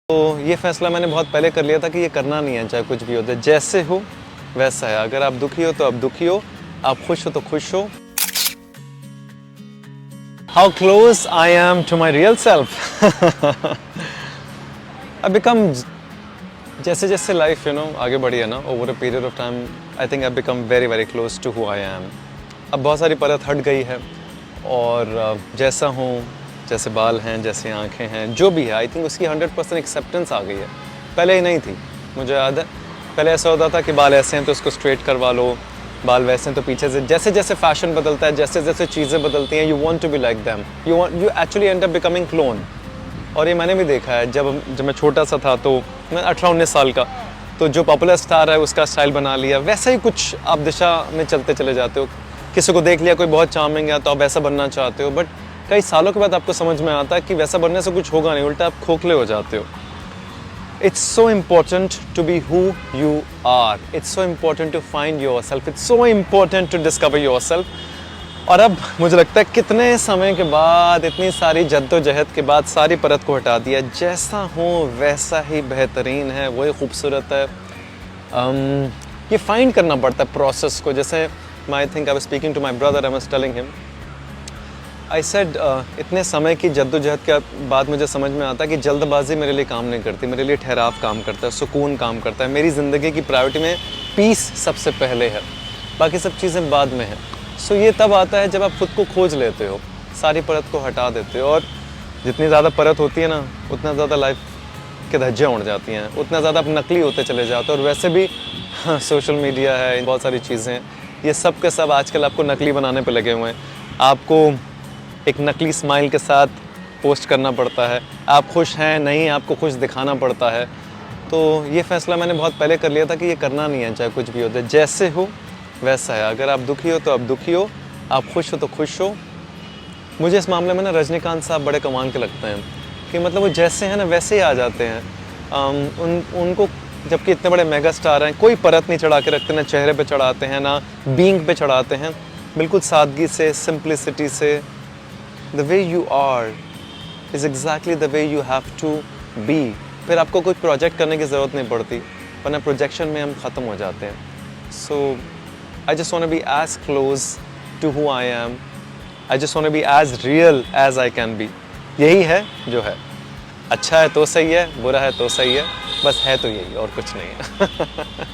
तो ये फैसला मैंने बहुत पहले कर लिया था कि ये करना नहीं है, चाहे कुछ भी हो जाए, जैसे हो वैसा है। अगर आप दुखी हो तो आप दुखी हो, आप खुश हो तो खुश हो। How close I am to my real self. I become, जैसे जैसे लाइफ आगे बढ़ी है ना, over a period of time, I think I become very very close to who I am. अब बहुत सारी परत हट गई है और जैसा हूँ, जैसे बाल हैं, जैसे आंखें हैं, जो भी है, आई थिंक उसकी 100% एक्सेप्टेंस आ गई है। पहले ही नहीं थी, मुझे याद है। पहले ऐसा होता था कि बाल ऐसे हैं तो उसको स्ट्रेट करवा लो, बाल वैसे हैं तो पीछे से। जैसे जैसे फैशन बदलता है, जैसे जैसे चीज़ें बदलती हैं, you want to be like them, you actually end up becoming clone. और ये मैंने भी देखा है, जब मैं छोटा सा था, तो मैं 18-19 साल का, तो जो पॉपुलर स्टार है उसका स्टाइल बना लिया, वैसे ही कुछ आप दिशा में चलते चले जाते हो। किसी को देख लिया कोई बहुत चार्मिंग है तो आप वैसा बनना चाहते हो, बट कई सालों के बाद आपको समझ में आता है कि वैसा बनने से कुछ होगा नहीं, उल्टा आप खोखले हो जाते हो। It's so important to be who you are. It's so important to find yourself. It's so important to discover yourself. और अब मुझे लगता है कितने समय के बाद, इतनी सारी जद्दोजहद के बाद, सारी परत को हटा दिया। जैसा हूँ वैसा ही बेहतरीन है, वही खूबसूरत है। ये फाइंड करना पड़ता है प्रोसेस को। जैसे I think I was speaking to my brother, I was telling him, I said इतने समय की जद्दोजहद के बाद मुझे समझ में आता है कि जल्दबाजी मेरे लिए काम नहीं करती, मेरे लिए ठहराव काम करता है, सुकून काम करता है। मेरी ज़िंदगी की प्रायोरिटी में पीस सबसे पहले है, बाकी सब चीज़ें बाद में हैं। सो ये तब आता है जब आप खुद को खोज लेते हो, सारी परत को हटा देते हो। और जितनी ज़्यादा परत होती है ना, उतना ज़्यादा लाइफ के धज्जियाँ उड़ जाती हैं, उतना ज़्यादा आप नकली होते चले जाते हो। और वैसे भी सोशल मीडिया है, बहुत सारी चीज़ें हैं, ये सब के सब आजकल आपको नकली बनाने पे लगे हुए हैं। आपको एक नकली स्माइल के साथ पोस्ट करना पड़ता है, आप खुश हैं नहीं, आपको खुश दिखाना पड़ता है। तो ये फ़ैसला मैंने बहुत पहले कर लिया था कि ये करना नहीं है, चाहे कुछ भी हो जाए, जैसे हो वैसा है। अगर आप दुखी हो तो आप दुखी हो, आप खुश हो तो खुश हो। मुझे इस मामले में ना रजनीकांत साहब बड़े कमाल के लगते हैं कि मतलब वो जैसे हैं ना वैसे ही आ जाते हैं। उनको, जबकि इतने बड़े मेगा स्टार हैं, कोई परत नहीं चढ़ा के रखते, ना चेहरे पे चढ़ाते हैं, ना बीइंग पे चढ़ाते हैं, बिल्कुल सादगी से, सिंप्लिसिटी से। The way you are is exactly the way you have to be. फिर आपको कोई प्रोजेक्ट करने की ज़रूरत नहीं पड़ती, वरना प्रोजेक्शन में हम ख़त्म हो जाते हैं। So I just want to be as close to who I am. I just want to be as real as I can be. यही है जो है। अच्छा है तो सही है, बुरा है तो सही है, बस है तो यही, और कुछ नहीं है।